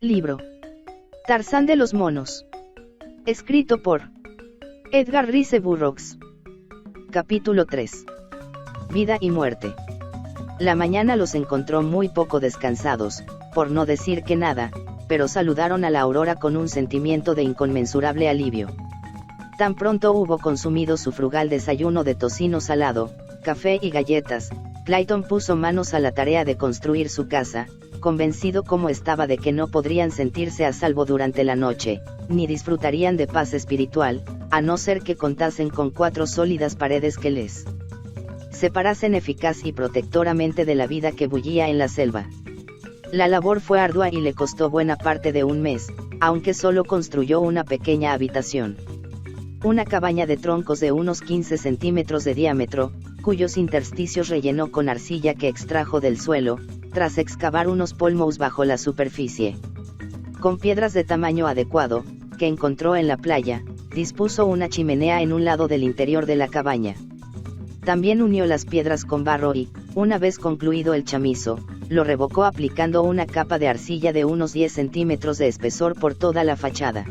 Libro. Tarzán de los monos. Escrito por Edgar Rice Burroughs. Capítulo 3. Vida y muerte. La mañana los encontró muy poco descansados, por no decir que nada, pero saludaron a la aurora con un sentimiento de inconmensurable alivio. Tan pronto hubo consumido su frugal desayuno de tocino salado, café y galletas, Clayton puso manos a la tarea de construir su casa, convencido como estaba de que no podrían sentirse a salvo durante la noche, ni disfrutarían de paz espiritual, a no ser que contasen con 4 sólidas paredes que les separasen eficaz y protectoramente de la vida que bullía en la selva. La labor fue ardua y le costó buena parte de un mes, aunque solo construyó una pequeña habitación. Una cabaña de troncos de unos 15 centímetros de diámetro, cuyos intersticios rellenó con arcilla que extrajo del suelo, tras excavar unos polmos bajo la superficie. Con piedras de tamaño adecuado, que encontró en la playa, dispuso una chimenea en un lado del interior de la cabaña. También unió las piedras con barro y, una vez concluido el chamizo, lo revocó aplicando una capa de arcilla de unos 10 centímetros de espesor por toda la fachada.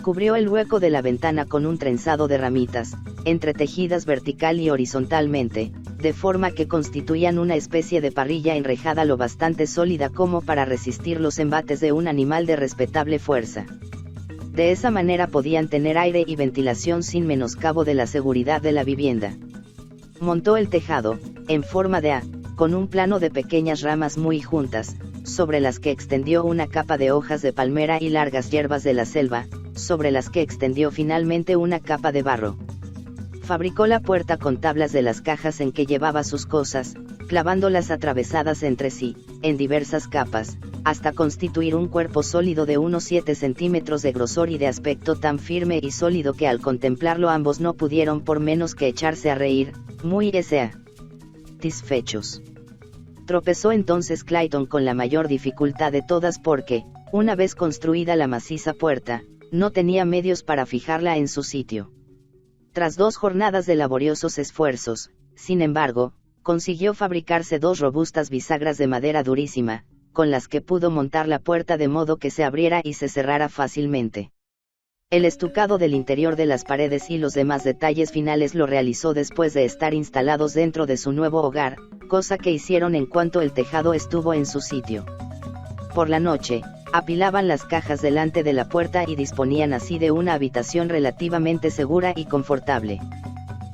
Cubrió el hueco de la ventana con un trenzado de ramitas, entretejidas vertical y horizontalmente, de forma que constituían una especie de parrilla enrejada lo bastante sólida como para resistir los embates de un animal de respetable fuerza. De esa manera podían tener aire y ventilación sin menoscabo de la seguridad de la vivienda. Montó el tejado, en forma de A, con un plano de pequeñas ramas muy juntas, sobre las que extendió una capa de hojas de palmera y largas hierbas de la selva, sobre las que extendió finalmente una capa de barro. Fabricó la puerta con tablas de las cajas en que llevaba sus cosas, clavándolas atravesadas entre sí, en diversas capas, hasta constituir un cuerpo sólido de unos 7 centímetros de grosor y de aspecto tan firme y sólido que al contemplarlo ambos no pudieron por menos que echarse a reír, muy satisfechos. Tropezó entonces Clayton con la mayor dificultad de todas porque, una vez construida la maciza puerta, no tenía medios para fijarla en su sitio. Tras 2 jornadas de laboriosos esfuerzos, sin embargo, consiguió fabricarse 2 robustas bisagras de madera durísima, con las que pudo montar la puerta de modo que se abriera y se cerrara fácilmente. El estucado del interior de las paredes y los demás detalles finales lo realizó después de estar instalados dentro de su nuevo hogar, cosa que hicieron en cuanto el tejado estuvo en su sitio. Por la noche, apilaban las cajas delante de la puerta y disponían así de una habitación relativamente segura y confortable.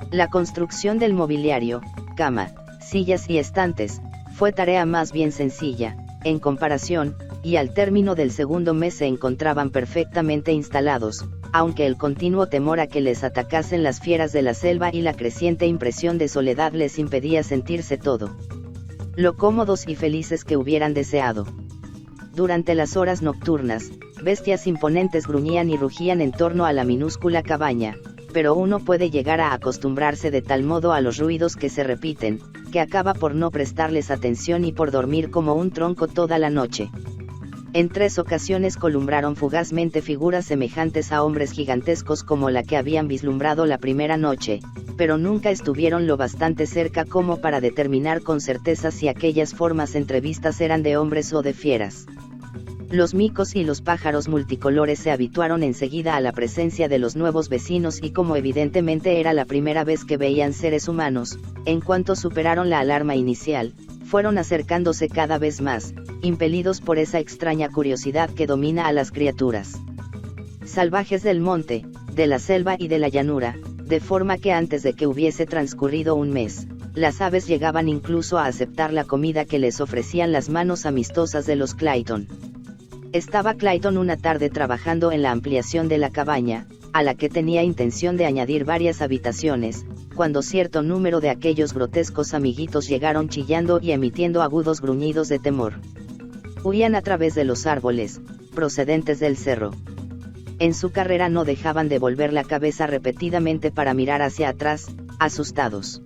La construcción del mobiliario, cama, sillas y estantes, fue tarea más bien sencilla, en comparación, y al término del segundo mes se encontraban perfectamente instalados, aunque el continuo temor a que les atacasen las fieras de la selva y la creciente impresión de soledad les impedía sentirse todo lo cómodos y felices que hubieran deseado. Durante las horas nocturnas, bestias imponentes gruñían y rugían en torno a la minúscula cabaña, pero uno puede llegar a acostumbrarse de tal modo a los ruidos que se repiten, que acaba por no prestarles atención y por dormir como un tronco toda la noche. En 3 ocasiones columbraron fugazmente figuras semejantes a hombres gigantescos como la que habían vislumbrado la primera noche, pero nunca estuvieron lo bastante cerca como para determinar con certeza si aquellas formas entrevistas eran de hombres o de fieras. Los micos y los pájaros multicolores se habituaron enseguida a la presencia de los nuevos vecinos y como evidentemente era la primera vez que veían seres humanos, en cuanto superaron la alarma inicial, fueron acercándose cada vez más, impelidos por esa extraña curiosidad que domina a las criaturas salvajes del monte, de la selva y de la llanura, de forma que antes de que hubiese transcurrido un mes, las aves llegaban incluso a aceptar la comida que les ofrecían las manos amistosas de los Clayton. Estaba Clayton una tarde trabajando en la ampliación de la cabaña, a la que tenía intención de añadir varias habitaciones, cuando cierto número de aquellos grotescos amiguitos llegaron chillando y emitiendo agudos gruñidos de temor. Huían a través de los árboles, procedentes del cerro. En su carrera no dejaban de volver la cabeza repetidamente para mirar hacia atrás, asustados.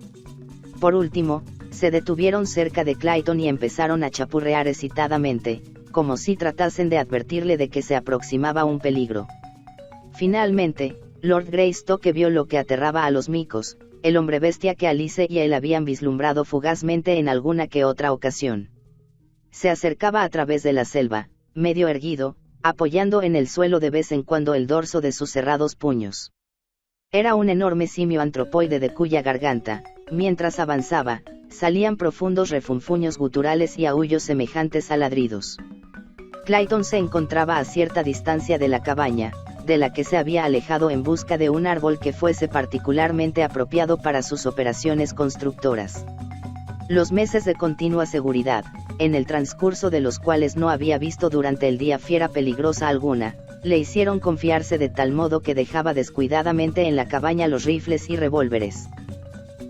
Por último, se detuvieron cerca de Clayton y empezaron a chapurrear excitadamente, como si tratasen de advertirle de que se aproximaba un peligro. Finalmente, Lord Greystoke vio lo que aterraba a los micos, el hombre bestia que Alice y él habían vislumbrado fugazmente en alguna que otra ocasión. Se acercaba a través de la selva, medio erguido, apoyando en el suelo de vez en cuando el dorso de sus cerrados puños. Era un enorme simio antropoide de cuya garganta, mientras avanzaba, salían profundos refunfuños guturales y aullos semejantes a ladridos. Clayton se encontraba a cierta distancia de la cabaña, de la que se había alejado en busca de un árbol que fuese particularmente apropiado para sus operaciones constructoras. Los meses de continua seguridad, en el transcurso de los cuales no había visto durante el día fiera peligrosa alguna, le hicieron confiarse de tal modo que dejaba descuidadamente en la cabaña los rifles y revólveres.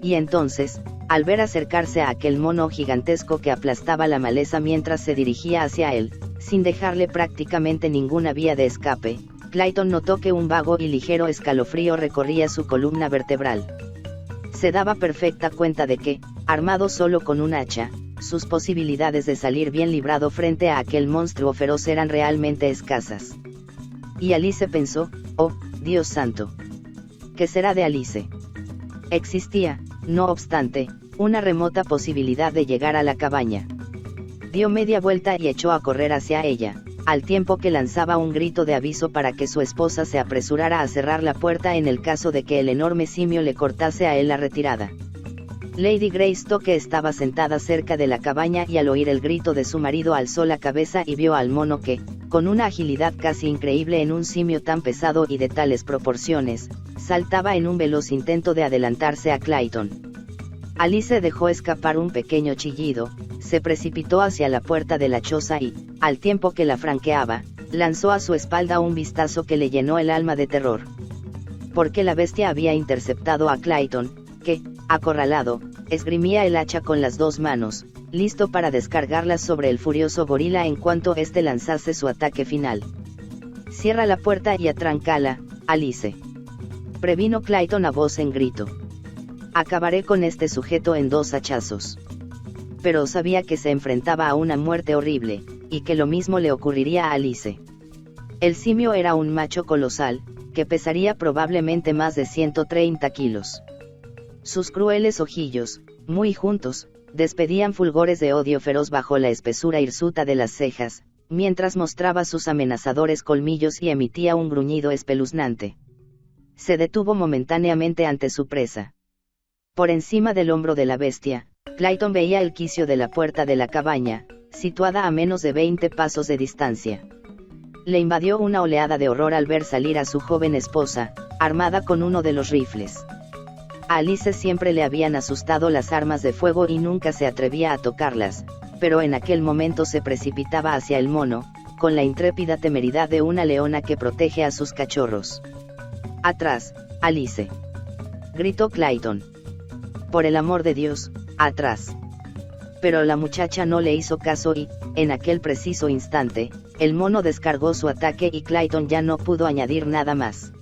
Y entonces, al ver acercarse a aquel mono gigantesco que aplastaba la maleza mientras se dirigía hacia él, sin dejarle prácticamente ninguna vía de escape, Clayton notó que un vago y ligero escalofrío recorría su columna vertebral. Se daba perfecta cuenta de que, armado solo con un hacha, sus posibilidades de salir bien librado frente a aquel monstruo feroz eran realmente escasas. Y Alice pensó, oh, Dios santo. ¿Qué será de Alice? Existía, no obstante, una remota posibilidad de llegar a la cabaña. Dio media vuelta y echó a correr hacia ella, al tiempo que lanzaba un grito de aviso para que su esposa se apresurara a cerrar la puerta en el caso de que el enorme simio le cortase a él la retirada. Lady Greystoke estaba sentada cerca de la cabaña y al oír el grito de su marido alzó la cabeza y vio al mono que, con una agilidad casi increíble en un simio tan pesado y de tales proporciones, saltaba en un veloz intento de adelantarse a Clayton. Alice dejó escapar un pequeño chillido, se precipitó hacia la puerta de la choza y, al tiempo que la franqueaba, lanzó a su espalda un vistazo que le llenó el alma de terror. Porque la bestia había interceptado a Clayton, que, acorralado, esgrimía el hacha con las dos manos, listo para descargarla sobre el furioso gorila en cuanto éste lanzase su ataque final. «Cierra la puerta y atrancala, Alice», previno Clayton a voz en grito. «Acabaré con este sujeto en 2 hachazos». Pero sabía que se enfrentaba a una muerte horrible, y que lo mismo le ocurriría a Alice. El simio era un macho colosal, que pesaría probablemente más de 130 kilos. Sus crueles ojillos, muy juntos, despedían fulgores de odio feroz bajo la espesura hirsuta de las cejas, mientras mostraba sus amenazadores colmillos y emitía un gruñido espeluznante. Se detuvo momentáneamente ante su presa. Por encima del hombro de la bestia, Clayton veía el quicio de la puerta de la cabaña, situada a menos de 20 pasos de distancia. Le invadió una oleada de horror al ver salir a su joven esposa, armada con uno de los rifles. A Alice siempre le habían asustado las armas de fuego y nunca se atrevía a tocarlas, pero en aquel momento se precipitaba hacia el mono, con la intrépida temeridad de una leona que protege a sus cachorros. «Atrás, Alice», gritó Clayton. «Por el amor de Dios, atrás». Pero la muchacha no le hizo caso y, en aquel preciso instante, el mono descargó su ataque y Clayton ya no pudo añadir nada más.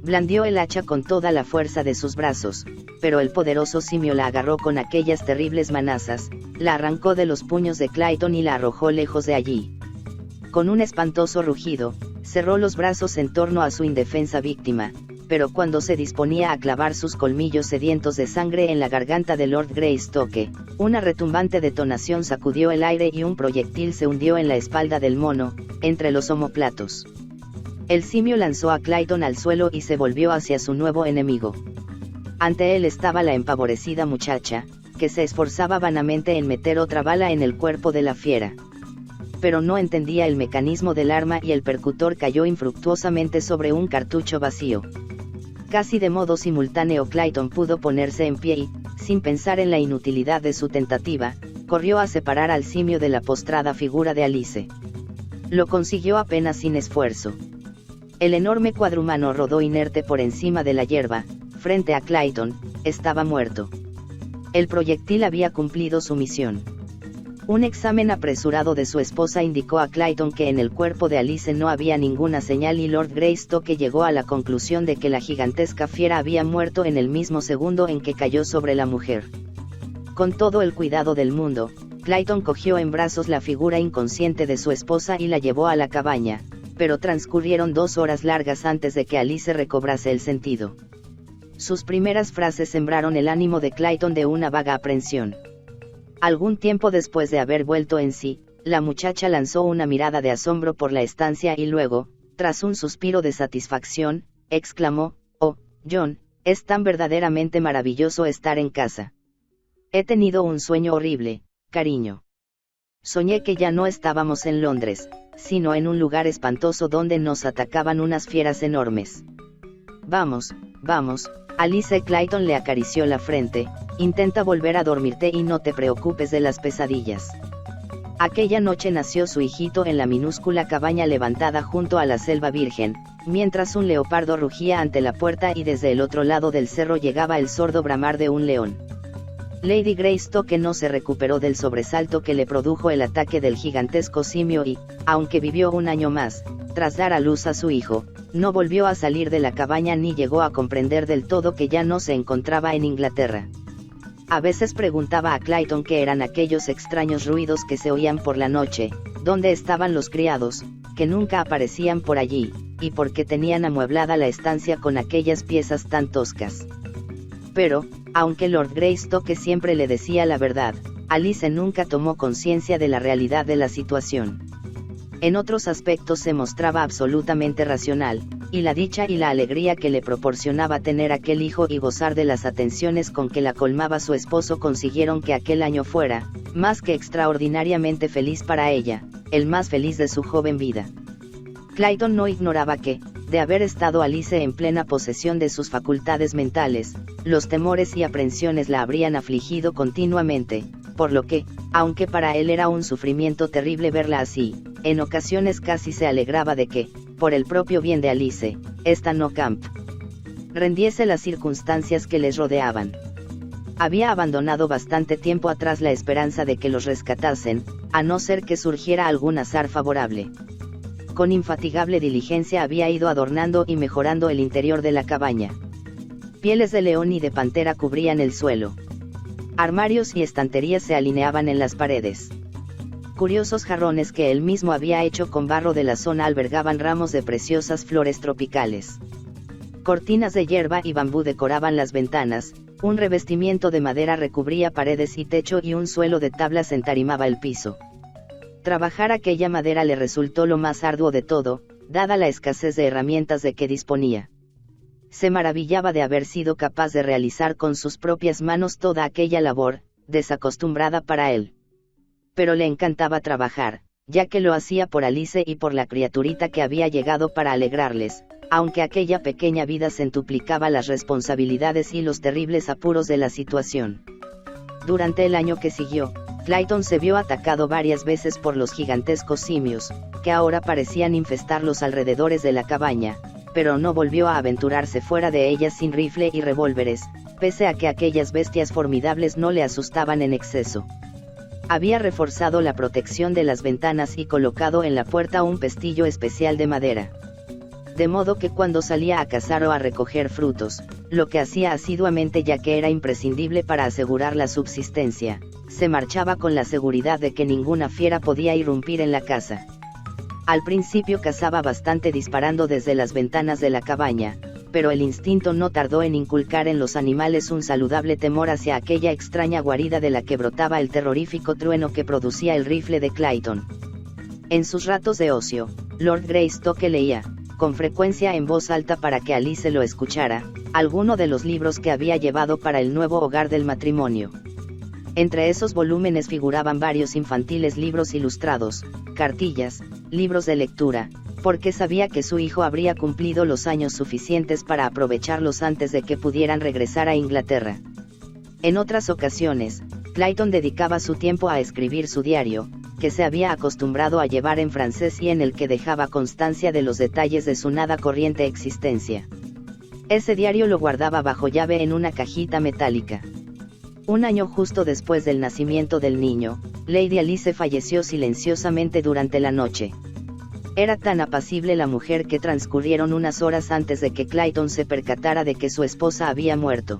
Blandió el hacha con toda la fuerza de sus brazos, pero el poderoso simio la agarró con aquellas terribles manazas, la arrancó de los puños de Clayton y la arrojó lejos de allí. Con un espantoso rugido, cerró los brazos en torno a su indefensa víctima, pero cuando se disponía a clavar sus colmillos sedientos de sangre en la garganta de Lord Greystoke, una retumbante detonación sacudió el aire y un proyectil se hundió en la espalda del mono, entre los omóplatos. El simio lanzó a Clayton al suelo y se volvió hacia su nuevo enemigo. Ante él estaba la empavorecida muchacha, que se esforzaba vanamente en meter otra bala en el cuerpo de la fiera. Pero no entendía el mecanismo del arma y el percutor cayó infructuosamente sobre un cartucho vacío. Casi de modo simultáneo Clayton pudo ponerse en pie y, sin pensar en la inutilidad de su tentativa, corrió a separar al simio de la postrada figura de Alice. Lo consiguió apenas sin esfuerzo. El enorme cuadrumano rodó inerte por encima de la hierba, frente a Clayton, estaba muerto. El proyectil había cumplido su misión. Un examen apresurado de su esposa indicó a Clayton que en el cuerpo de Alice no había ninguna señal y Lord Greystoke llegó a la conclusión de que la gigantesca fiera había muerto en el mismo segundo en que cayó sobre la mujer. Con todo el cuidado del mundo, Clayton cogió en brazos la figura inconsciente de su esposa y la llevó a la cabaña, pero transcurrieron 2 horas largas antes de que Alice recobrase el sentido. Sus primeras frases sembraron el ánimo de Clayton de una vaga aprensión. Algún tiempo después de haber vuelto en sí, La muchacha lanzó una mirada de asombro por la estancia y luego, tras un suspiro de satisfacción, exclamó: «Oh, John, es tan verdaderamente maravilloso estar en casa. He tenido un sueño horrible, cariño. Soñé que ya no estábamos en Londres, sino en un lugar espantoso donde nos atacaban unas fieras enormes». «Vamos, vamos», Alice Clayton le acarició la frente, «intenta volver a dormirte y no te preocupes de las pesadillas». Aquella noche nació su hijito en la minúscula cabaña levantada junto a la selva virgen, mientras un leopardo rugía ante la puerta y desde el otro lado del cerro llegaba el sordo bramar de un león. Lady Greystoke no se recuperó del sobresalto que le produjo el ataque del gigantesco simio y, aunque vivió un año más, tras dar a luz a su hijo, no volvió a salir de la cabaña ni llegó a comprender del todo que ya no se encontraba en Inglaterra. A veces preguntaba a Clayton qué eran aquellos extraños ruidos que se oían por la noche, dónde estaban los criados, que nunca aparecían por allí, y por qué tenían amueblada la estancia con aquellas piezas tan toscas. Pero, aunque Lord Greystoke siempre le decía la verdad, Alice nunca tomó conciencia de la realidad de la situación. En otros aspectos se mostraba absolutamente racional, y la dicha y la alegría que le proporcionaba tener aquel hijo y gozar de las atenciones con que la colmaba su esposo consiguieron que aquel año fuera, más que extraordinariamente feliz para ella, el más feliz de su joven vida. Clayton no ignoraba que, de haber estado Alice en plena posesión de sus facultades mentales, los temores y aprensiones la habrían afligido continuamente, por lo que, aunque para él era un sufrimiento terrible verla así, en ocasiones casi se alegraba de que, por el propio bien de Alice, esta no camp rendiese las circunstancias que les rodeaban. Había abandonado bastante tiempo atrás la esperanza de que los rescatasen, a no ser que surgiera algún azar favorable. Con infatigable diligencia había ido adornando y mejorando el interior de la cabaña. Pieles de león y de pantera cubrían el suelo. Armarios y estanterías se alineaban en las paredes. Curiosos jarrones que él mismo había hecho con barro de la zona albergaban ramos de preciosas flores tropicales. Cortinas de hierba y bambú decoraban las ventanas, un revestimiento de madera recubría paredes y techo y un suelo de tablas entarimaba el piso. Trabajar aquella madera le resultó lo más arduo de todo, dada la escasez de herramientas de que disponía. Se maravillaba de haber sido capaz de realizar con sus propias manos toda aquella labor, desacostumbrada para él. Pero le encantaba trabajar, ya que lo hacía por Alice y por la criaturita que había llegado para alegrarles, aunque aquella pequeña vida centuplicaba las responsabilidades y los terribles apuros de la situación. Durante el año que siguió, Clayton se vio atacado varias veces por los gigantescos simios, que ahora parecían infestar los alrededores de la cabaña, pero no volvió a aventurarse fuera de ella sin rifle y revólveres, pese a que aquellas bestias formidables no le asustaban en exceso. Había reforzado la protección de las ventanas y colocado en la puerta un pestillo especial de madera. De modo que cuando salía a cazar o a recoger frutos, lo que hacía asiduamente ya que era imprescindible para asegurar la subsistencia, se marchaba con la seguridad de que ninguna fiera podía irrumpir en la casa. Al principio cazaba bastante disparando desde las ventanas de la cabaña, pero el instinto no tardó en inculcar en los animales un saludable temor hacia aquella extraña guarida de la que brotaba el terrorífico trueno que producía el rifle de Clayton. En sus ratos de ocio, Lord Greystoke leía, con frecuencia en voz alta para que Alice lo escuchara, alguno de los libros que había llevado para el nuevo hogar del matrimonio. Entre esos volúmenes figuraban varios infantiles libros ilustrados, cartillas, libros de lectura, porque sabía que su hijo habría cumplido los años suficientes para aprovecharlos antes de que pudieran regresar a Inglaterra. En otras ocasiones, Clayton dedicaba su tiempo a escribir su diario, que se había acostumbrado a llevar en francés y en el que dejaba constancia de los detalles de su nada corriente existencia. Ese diario lo guardaba bajo llave en una cajita metálica. Un año justo después del nacimiento del niño, Lady Alice falleció silenciosamente durante la noche. Era tan apacible la mujer que transcurrieron unas horas antes de que Clayton se percatara de que su esposa había muerto.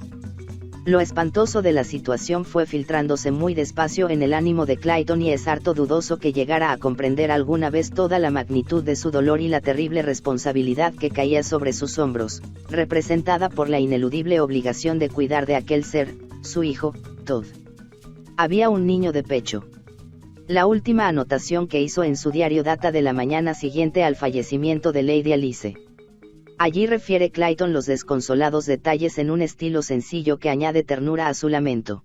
Lo espantoso de la situación fue filtrándose muy despacio en el ánimo de Clayton y es harto dudoso que llegara a comprender alguna vez toda la magnitud de su dolor y la terrible responsabilidad que caía sobre sus hombros, representada por la ineludible obligación de cuidar de aquel ser, su hijo, Todd. Había un niño de pecho. La última anotación que hizo en su diario data de la mañana siguiente al fallecimiento de Lady Alice. Allí refiere Clayton los desconsolados detalles en un estilo sencillo que añade ternura a su lamento.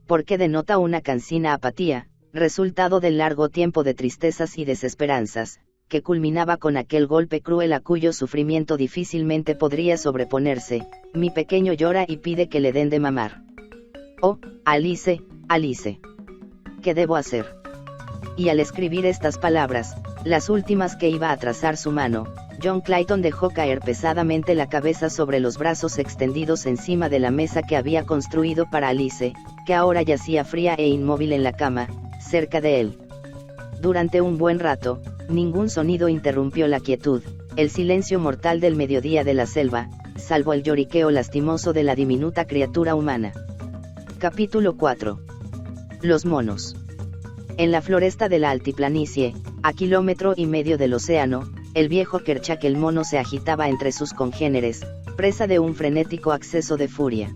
Porque denota una cansina apatía, resultado del largo tiempo de tristezas y desesperanzas, que culminaba con aquel golpe cruel a cuyo sufrimiento difícilmente podría sobreponerse. Mi pequeño llora y pide que le den de mamar. Oh, Alice, Alice. ¿Qué debo hacer? Y al escribir estas palabras, las últimas que iba a trazar su mano, John Clayton dejó caer pesadamente la cabeza sobre los brazos extendidos encima de la mesa que había construido para Alice, que ahora yacía fría e inmóvil en la cama, cerca de él. Durante un buen rato, ningún sonido interrumpió la quietud, el silencio mortal del mediodía de la selva, salvo el lloriqueo lastimoso de la diminuta criatura humana. Capítulo 4. Los monos. En la floresta de la altiplanicie, a 1,5 kilómetros del océano, el viejo Kerchak el mono se agitaba entre sus congéneres, presa de un frenético acceso de furia.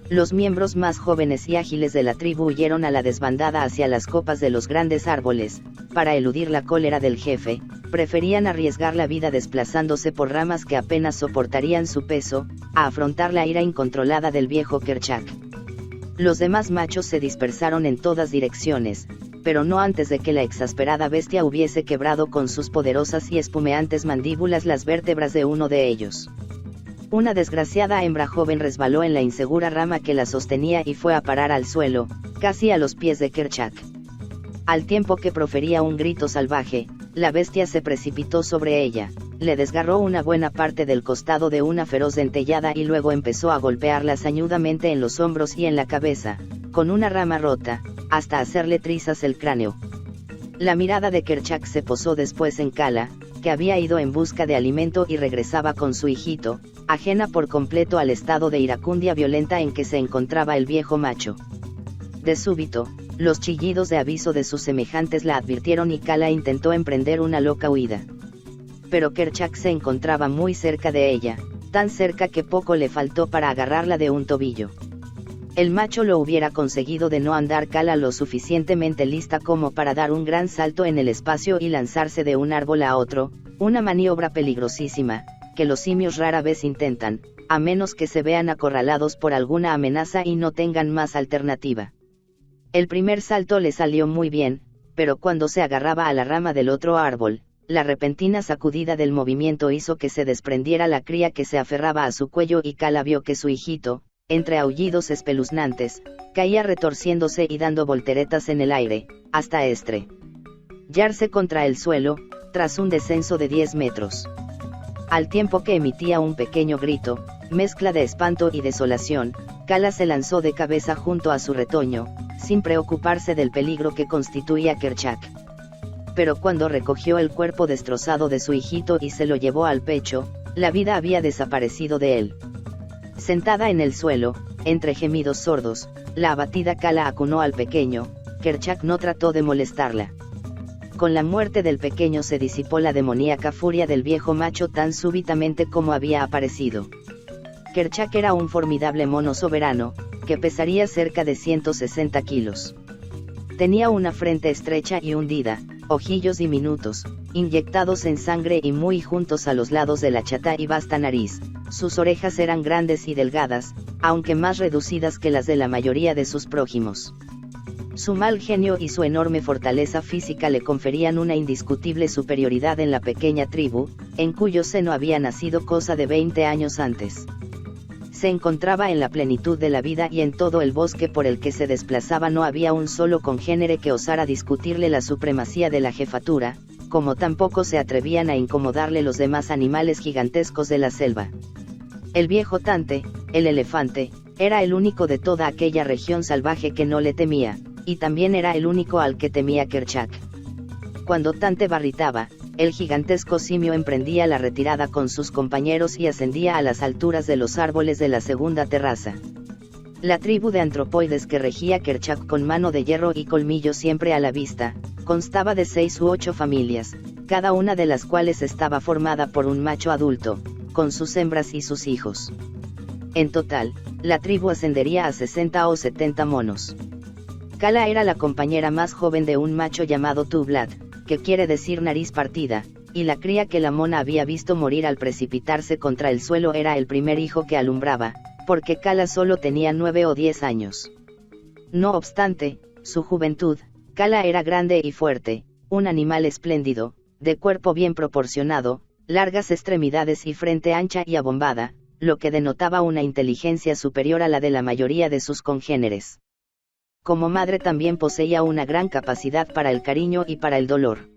Los miembros más jóvenes y ágiles de la tribu huyeron a la desbandada hacia las copas de los grandes árboles. Para eludir la cólera del jefe, preferían arriesgar la vida desplazándose por ramas que apenas soportarían su peso, a afrontar la ira incontrolada del viejo Kerchak. Los demás machos se dispersaron en todas direcciones, pero no antes de que la exasperada bestia hubiese quebrado con sus poderosas y espumeantes mandíbulas las vértebras de uno de ellos. Una desgraciada hembra joven resbaló en la insegura rama que la sostenía y fue a parar al suelo, casi a los pies de Kerchak. Al tiempo que profería un grito salvaje, la bestia se precipitó sobre ella, le desgarró una buena parte del costado de una feroz dentellada y luego empezó a golpearla sañudamente en los hombros y en la cabeza, con una rama rota, hasta hacerle trizas el cráneo. La mirada de Kerchak se posó después en Kala, que había ido en busca de alimento y regresaba con su hijito, ajena por completo al estado de iracundia violenta en que se encontraba el viejo macho. De súbito, los chillidos de aviso de sus semejantes la advirtieron y Kala intentó emprender una loca huida. Pero Kerchak se encontraba muy cerca de ella, tan cerca que poco le faltó para agarrarla de un tobillo. El macho lo hubiera conseguido de no andar Kala lo suficientemente lista como para dar un gran salto en el espacio y lanzarse de un árbol a otro, una maniobra peligrosísima, que los simios rara vez intentan, a menos que se vean acorralados por alguna amenaza y no tengan más alternativa. El primer salto le salió muy bien, pero cuando se agarraba a la rama del otro árbol, la repentina sacudida del movimiento hizo que se desprendiera la cría que se aferraba a su cuello y Kala vio que su hijito, entre aullidos espeluznantes, caía retorciéndose y dando volteretas en el aire, hasta estrellarse contra el suelo, tras un descenso de 10 metros. Al tiempo que emitía un pequeño grito, mezcla de espanto y desolación, Kala se lanzó de cabeza junto a su retoño, sin preocuparse del peligro que constituía Kerchak. Pero cuando recogió el cuerpo destrozado de su hijito y se lo llevó al pecho, la vida había desaparecido de él. Sentada en el suelo, entre gemidos sordos, la abatida Kala acunó al pequeño. Kerchak no trató de molestarla. Con la muerte del pequeño se disipó la demoníaca furia del viejo macho tan súbitamente como había aparecido. Kerchak era un formidable mono soberano, que pesaría cerca de 160 kilos. Tenía una frente estrecha y hundida, ojillos diminutos, inyectados en sangre y muy juntos a los lados de la chata y vasta nariz. Sus orejas eran grandes y delgadas, aunque más reducidas que las de la mayoría de sus prójimos. Su mal genio y su enorme fortaleza física le conferían una indiscutible superioridad en la pequeña tribu, en cuyo seno había nacido cosa de 20 años antes. Se encontraba en la plenitud de la vida y en todo el bosque por el que se desplazaba no había un solo congénere que osara discutirle la supremacía de la jefatura, como tampoco se atrevían a incomodarle los demás animales gigantescos de la selva. El viejo Tante, el elefante, era el único de toda aquella región salvaje que no le temía, y también era el único al que temía Kerchak. Cuando Tante barritaba, el gigantesco simio emprendía la retirada con sus compañeros y ascendía a las alturas de los árboles de la segunda terraza. La tribu de antropoides que regía Kerchak con mano de hierro y colmillo siempre a la vista, constaba de 6 u 8 familias, cada una de las cuales estaba formada por un macho adulto, con sus hembras y sus hijos. En total, la tribu ascendería a 60 o 70 monos. Kala era la compañera más joven de un macho llamado Two-Blood, que quiere decir nariz partida, y la cría que la mona había visto morir al precipitarse contra el suelo era el primer hijo que alumbraba, porque Kala solo tenía 9 o 10 años. No obstante, su juventud, Kala era grande y fuerte, un animal espléndido, de cuerpo bien proporcionado, largas extremidades y frente ancha y abombada, lo que denotaba una inteligencia superior a la de la mayoría de sus congéneres. Como madre también poseía una gran capacidad para el cariño y para el dolor.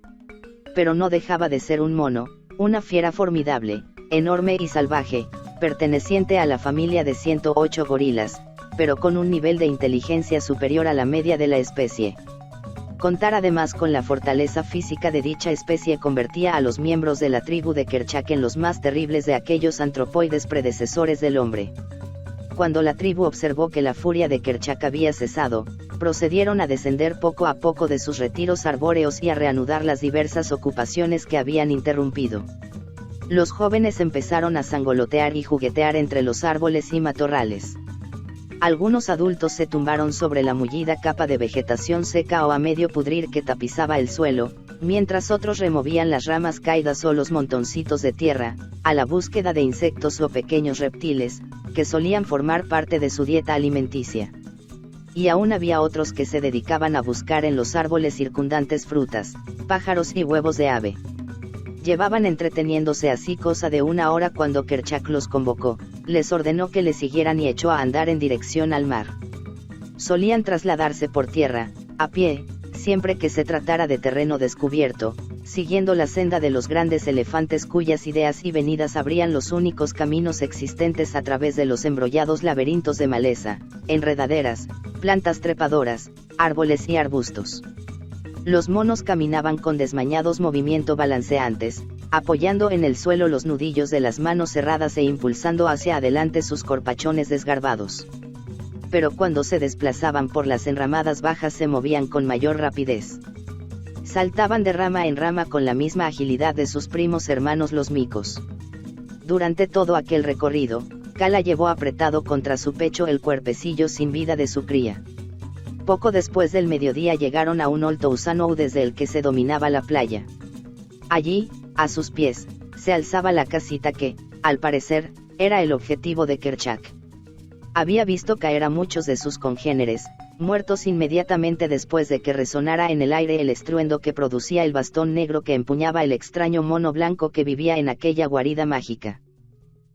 Pero no dejaba de ser un mono, una fiera formidable, enorme y salvaje, perteneciente a la familia de 108 gorilas, pero con un nivel de inteligencia superior a la media de la especie. Contar además con la fortaleza física de dicha especie convertía a los miembros de la tribu de Kerchak en los más terribles de aquellos antropoides predecesores del hombre. Cuando la tribu observó que la furia de Kerchak había cesado, procedieron a descender poco a poco de sus retiros arbóreos y a reanudar las diversas ocupaciones que habían interrumpido. Los jóvenes empezaron a sangolotear y juguetear entre los árboles y matorrales. Algunos adultos se tumbaron sobre la mullida capa de vegetación seca o a medio pudrir que tapizaba el suelo, mientras otros removían las ramas caídas o los montoncitos de tierra, a la búsqueda de insectos o pequeños reptiles, que solían formar parte de su dieta alimenticia. Y aún había otros que se dedicaban a buscar en los árboles circundantes frutas, pájaros y huevos de ave. Llevaban entreteniéndose así cosa de una hora cuando Kerchak los convocó, les ordenó que le siguieran y echó a andar en dirección al mar. Solían trasladarse por tierra, a pie, siempre que se tratara de terreno descubierto, siguiendo la senda de los grandes elefantes cuyas ideas y venidas abrían los únicos caminos existentes a través de los embrollados laberintos de maleza, enredaderas, plantas trepadoras, árboles y arbustos. Los monos caminaban con desmañados movimientos balanceantes, apoyando en el suelo los nudillos de las manos cerradas e impulsando hacia adelante sus corpachones desgarbados. Pero cuando se desplazaban por las enramadas bajas se movían con mayor rapidez. Saltaban de rama en rama con la misma agilidad de sus primos hermanos los micos. Durante todo aquel recorrido, Kala llevó apretado contra su pecho el cuerpecillo sin vida de su cría. Poco después del mediodía llegaron a un alto Usanou desde el que se dominaba la playa. Allí, a sus pies, se alzaba la casita que, al parecer, era el objetivo de Kerchak. Había visto caer a muchos de sus congéneres, muertos inmediatamente después de que resonara en el aire el estruendo que producía el bastón negro que empuñaba el extraño mono blanco que vivía en aquella guarida mágica.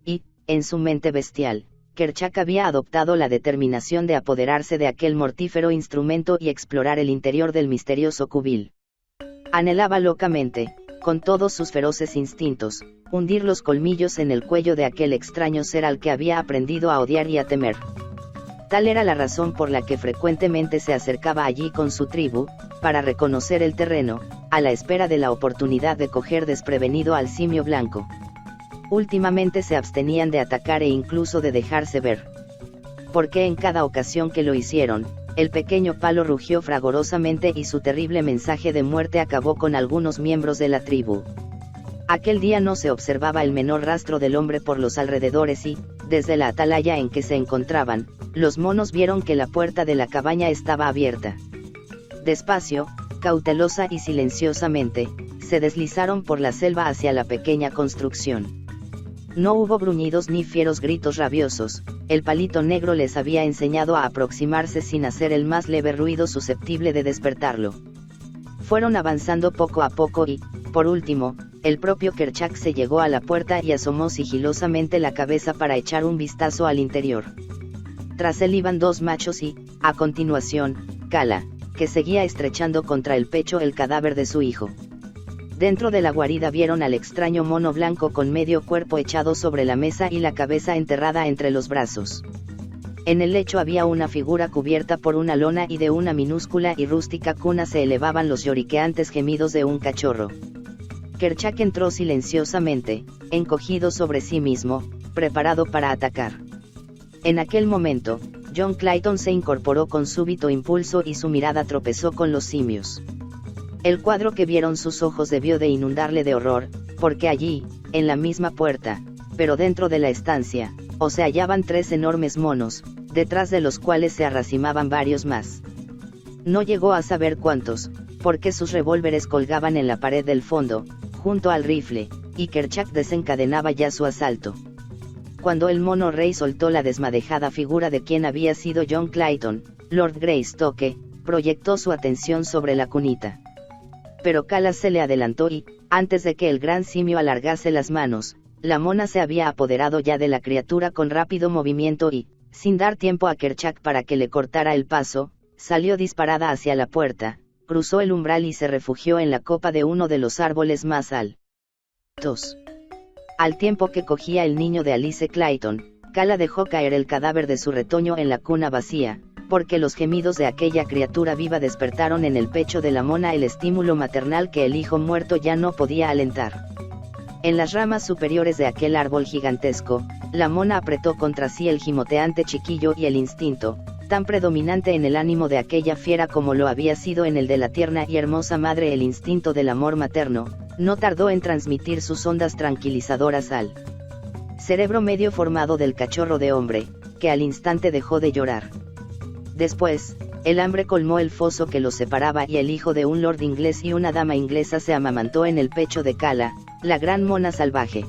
Y, en su mente bestial, Kerchak había adoptado la determinación de apoderarse de aquel mortífero instrumento y explorar el interior del misterioso cubil. Anhelaba locamente, con todos sus feroces instintos, hundir los colmillos en el cuello de aquel extraño ser al que había aprendido a odiar y a temer. Tal era la razón por la que frecuentemente se acercaba allí con su tribu, para reconocer el terreno, a la espera de la oportunidad de coger desprevenido al simio blanco. Últimamente se abstenían de atacar e incluso de dejarse ver. Porque en cada ocasión que lo hicieron, el pequeño palo rugió fragorosamente y su terrible mensaje de muerte acabó con algunos miembros de la tribu. Aquel día no se observaba el menor rastro del hombre por los alrededores y, desde la atalaya en que se encontraban, los monos vieron que la puerta de la cabaña estaba abierta. Despacio, cautelosa y silenciosamente, se deslizaron por la selva hacia la pequeña construcción. No hubo gruñidos ni fieros gritos rabiosos, el palito negro les había enseñado a aproximarse sin hacer el más leve ruido susceptible de despertarlo. Fueron avanzando poco a poco y, por último, el propio Kerchak se llegó a la puerta y asomó sigilosamente la cabeza para echar un vistazo al interior. Tras él iban dos machos y, a continuación, Kala, que seguía estrechando contra el pecho el cadáver de su hijo. Dentro de la guarida vieron al extraño mono blanco con medio cuerpo echado sobre la mesa y la cabeza enterrada entre los brazos. En el lecho había una figura cubierta por una lona y de una minúscula y rústica cuna se elevaban los lloriqueantes gemidos de un cachorro. Kerchak entró silenciosamente, encogido sobre sí mismo, preparado para atacar. En aquel momento, John Clayton se incorporó con súbito impulso y su mirada tropezó con los simios. El cuadro que vieron sus ojos debió de inundarle de horror, porque allí, en la misma puerta, pero dentro de la estancia, se hallaban tres enormes monos, detrás de los cuales se arracimaban varios más. No llegó a saber cuántos, porque sus revólveres colgaban en la pared del fondo, junto al rifle, y Kerchak desencadenaba ya su asalto. Cuando el mono rey soltó la desmadejada figura de quien había sido John Clayton, Lord Greystoke proyectó su atención sobre la cunita. Pero Kala se le adelantó y, antes de que el gran simio alargase las manos, la mona se había apoderado ya de la criatura con rápido movimiento y, sin dar tiempo a Kerchak para que le cortara el paso, salió disparada hacia la puerta, cruzó el umbral y se refugió en la copa de uno de los árboles más altos. Al tiempo que cogía el niño de Alice Clayton, Kala dejó caer el cadáver de su retoño en la cuna vacía, porque los gemidos de aquella criatura viva despertaron en el pecho de la mona el estímulo maternal que el hijo muerto ya no podía alentar. En las ramas superiores de aquel árbol gigantesco, la mona apretó contra sí el gimoteante chiquillo y el instinto, tan predominante en el ánimo de aquella fiera como lo había sido en el de la tierna y hermosa madre el instinto del amor materno, no tardó en transmitir sus ondas tranquilizadoras al cerebro medio formado del cachorro de hombre, que al instante dejó de llorar. Después, el hambre colmó el foso que los separaba y el hijo de un lord inglés y una dama inglesa se amamantó en el pecho de Kala, la gran mona salvaje.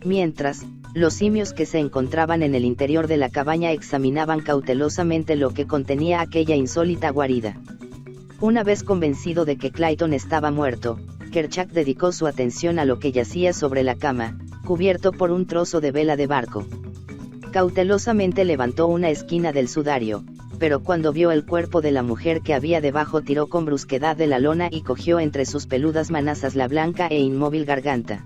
Mientras, los simios que se encontraban en el interior de la cabaña examinaban cautelosamente lo que contenía aquella insólita guarida. Una vez convencido de que Clayton estaba muerto, Kerchak dedicó su atención a lo que yacía sobre la cama, cubierto por un trozo de vela de barco. Cautelosamente levantó una esquina del sudario, pero cuando vio el cuerpo de la mujer que había debajo tiró con brusquedad de la lona y cogió entre sus peludas manazas la blanca e inmóvil garganta.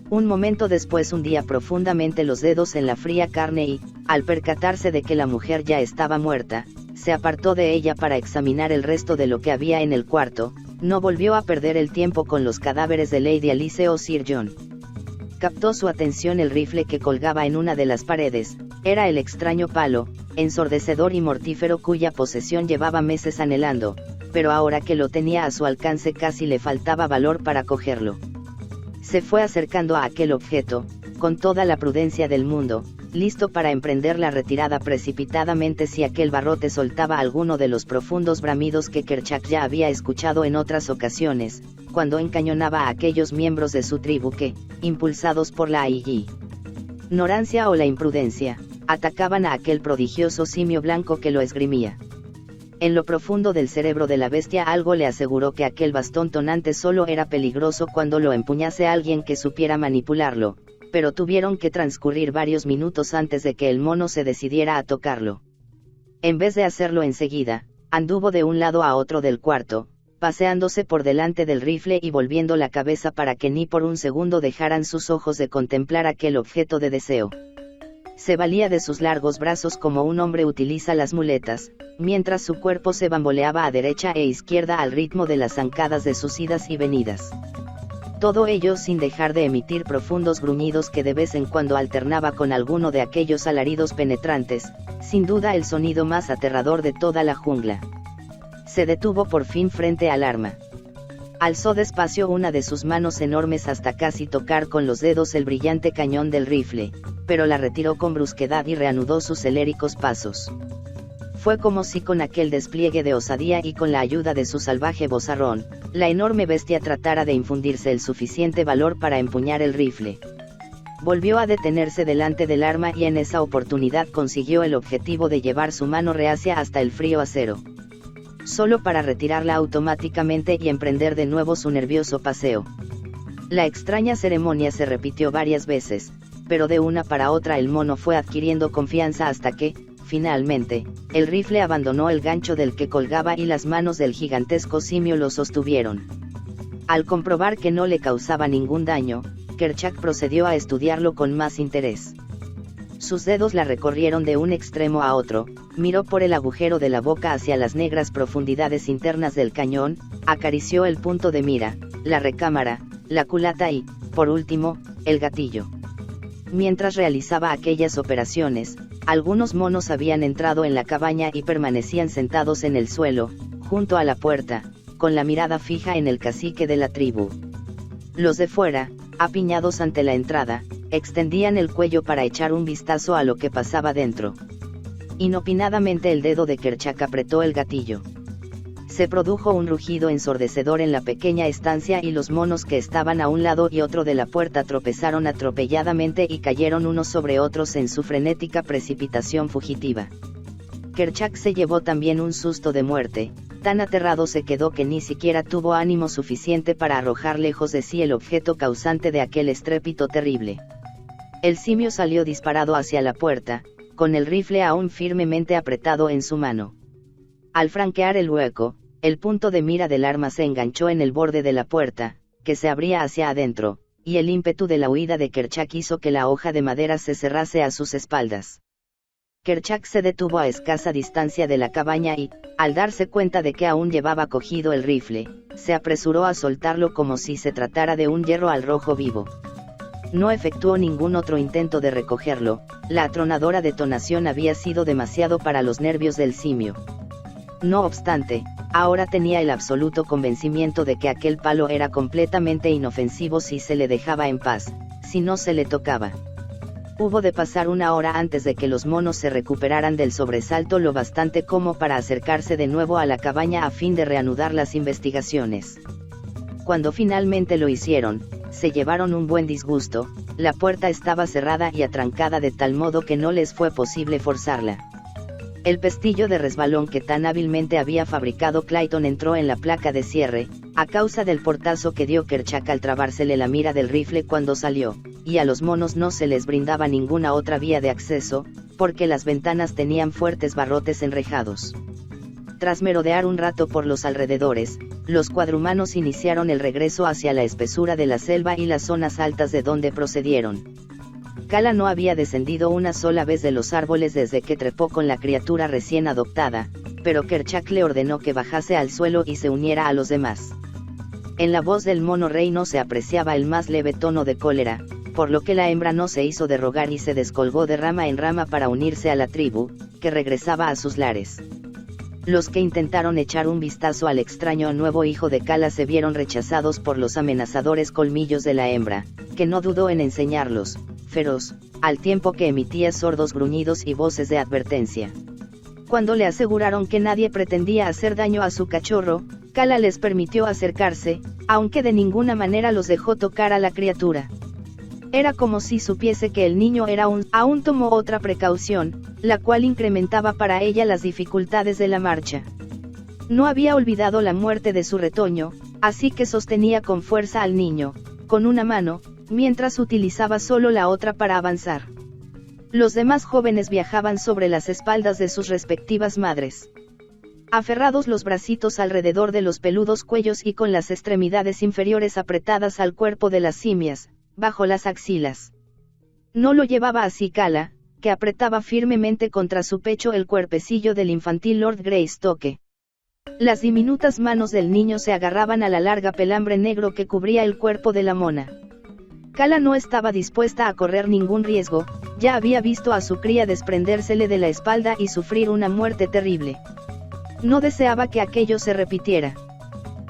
Un momento después hundía profundamente los dedos en la fría carne y, al percatarse de que la mujer ya estaba muerta, se apartó de ella para examinar el resto de lo que había en el cuarto. No volvió a perder el tiempo con los cadáveres de Lady Alice o Sir John. Captó su atención el rifle que colgaba en una de las paredes. Era el extraño palo, ensordecedor y mortífero cuya posesión llevaba meses anhelando, pero ahora que lo tenía a su alcance casi le faltaba valor para cogerlo. Se fue acercando a aquel objeto, con toda la prudencia del mundo, listo para emprender la retirada precipitadamente si aquel barrote soltaba alguno de los profundos bramidos que Kerchak ya había escuchado en otras ocasiones, cuando encañonaba a aquellos miembros de su tribu que, impulsados por la ignorancia o la imprudencia, atacaban a aquel prodigioso simio blanco que lo esgrimía. En lo profundo del cerebro de la bestia algo le aseguró que aquel bastón tonante solo era peligroso cuando lo empuñase alguien que supiera manipularlo, pero tuvieron que transcurrir varios minutos antes de que el mono se decidiera a tocarlo. En vez de hacerlo enseguida, anduvo de un lado a otro del cuarto, paseándose por delante del rifle y volviendo la cabeza para que ni por un segundo dejaran sus ojos de contemplar aquel objeto de deseo. Se valía de sus largos brazos como un hombre utiliza las muletas, mientras su cuerpo se bamboleaba a derecha e izquierda al ritmo de las zancadas de sus idas y venidas. Todo ello sin dejar de emitir profundos gruñidos que de vez en cuando alternaba con alguno de aquellos alaridos penetrantes, sin duda el sonido más aterrador de toda la jungla. Se detuvo por fin frente al arma. Alzó despacio una de sus manos enormes hasta casi tocar con los dedos el brillante cañón del rifle, pero la retiró con brusquedad y reanudó sus celéricos pasos. Fue como si con aquel despliegue de osadía y con la ayuda de su salvaje vozarrón, la enorme bestia tratara de infundirse el suficiente valor para empuñar el rifle. Volvió a detenerse delante del arma y en esa oportunidad consiguió el objetivo de llevar su mano reacia hasta el frío acero. Solo para retirarla automáticamente y emprender de nuevo su nervioso paseo. La extraña ceremonia se repitió varias veces, pero de una para otra el mono fue adquiriendo confianza hasta que, finalmente, el rifle abandonó el gancho del que colgaba y las manos del gigantesco simio lo sostuvieron. Al comprobar que no le causaba ningún daño, Kerchak procedió a estudiarlo con más interés. Sus dedos la recorrieron de un extremo a otro, miró por el agujero de la boca hacia las negras profundidades internas del cañón, acarició el punto de mira, la recámara, la culata y, por último, el gatillo. Mientras realizaba aquellas operaciones, algunos monos habían entrado en la cabaña y permanecían sentados en el suelo, junto a la puerta, con la mirada fija en el cacique de la tribu. Los de fuera, apiñados ante la entrada, extendían el cuello para echar un vistazo a lo que pasaba dentro. Inopinadamente el dedo de Kerchak apretó el gatillo. se produjo un rugido ensordecedor en la pequeña estancia y los monos que estaban a un lado y otro de la puerta tropezaron atropelladamente y cayeron unos sobre otros en su frenética precipitación fugitiva. Kerchak se llevó también un susto de muerte, tan aterrado se quedó que ni siquiera tuvo ánimo suficiente para arrojar lejos de sí el objeto causante de aquel estrépito terrible. El simio salió disparado hacia la puerta, con el rifle aún firmemente apretado en su mano. Al franquear el hueco, el punto de mira del arma se enganchó en el borde de la puerta, que se abría hacia adentro, y el ímpetu de la huida de Kerchak hizo que la hoja de madera se cerrase a sus espaldas. Kerchak se detuvo a escasa distancia de la cabaña y, al darse cuenta de que aún llevaba cogido el rifle, se apresuró a soltarlo como si se tratara de un hierro al rojo vivo. No efectuó ningún otro intento de recogerlo, la atronadora detonación había sido demasiado para los nervios del simio. No obstante, ahora tenía el absoluto convencimiento de que aquel palo era completamente inofensivo si se le dejaba en paz, si no se le tocaba. Hubo de pasar una hora antes de que los monos se recuperaran del sobresalto lo bastante como para acercarse de nuevo a la cabaña a fin de reanudar las investigaciones. Cuando finalmente lo hicieron, se llevaron un buen disgusto, la puerta estaba cerrada y atrancada de tal modo que no les fue posible forzarla. El pestillo de resbalón que tan hábilmente había fabricado Clayton entró en la placa de cierre, a causa del portazo que dio Kerchak al trabársele la mira del rifle cuando salió, y a los monos no se les brindaba ninguna otra vía de acceso, porque las ventanas tenían fuertes barrotes enrejados. Tras merodear un rato por los alrededores, los cuadrumanos iniciaron el regreso hacia la espesura de la selva y las zonas altas de donde procedieron. Kala no había descendido una sola vez de los árboles desde que trepó con la criatura recién adoptada, pero Kerchak le ordenó que bajase al suelo y se uniera a los demás. En la voz del mono rey no se apreciaba el más leve tono de cólera, por lo que la hembra no se hizo de rogar y se descolgó de rama en rama para unirse a la tribu, que regresaba a sus lares. Los que intentaron echar un vistazo al extraño nuevo hijo de Kala se vieron rechazados por los amenazadores colmillos de la hembra, que no dudó en enseñarlos, feroz, al tiempo que emitía sordos gruñidos y voces de advertencia. Cuando le aseguraron que nadie pretendía hacer daño a su cachorro, Kala les permitió acercarse, aunque de ninguna manera los dejó tocar a la criatura. Era como si supiese que el niño era aún tomó otra precaución, la cual incrementaba para ella las dificultades de la marcha. No había olvidado la muerte de su retoño, así que sostenía con fuerza al niño, con una mano, mientras utilizaba solo la otra para avanzar. Los demás jóvenes viajaban sobre las espaldas de sus respectivas madres. Aferrados los bracitos alrededor de los peludos cuellos y con las extremidades inferiores apretadas al cuerpo de las simias, bajo las axilas. No lo llevaba así Kala, que apretaba firmemente contra su pecho el cuerpecillo del infantil Lord Greystoke. Las diminutas manos del niño se agarraban a la larga pelambre negro que cubría el cuerpo de la mona. Kala no estaba dispuesta a correr ningún riesgo, ya había visto a su cría desprendérsele de la espalda y sufrir una muerte terrible. No deseaba que aquello se repitiera.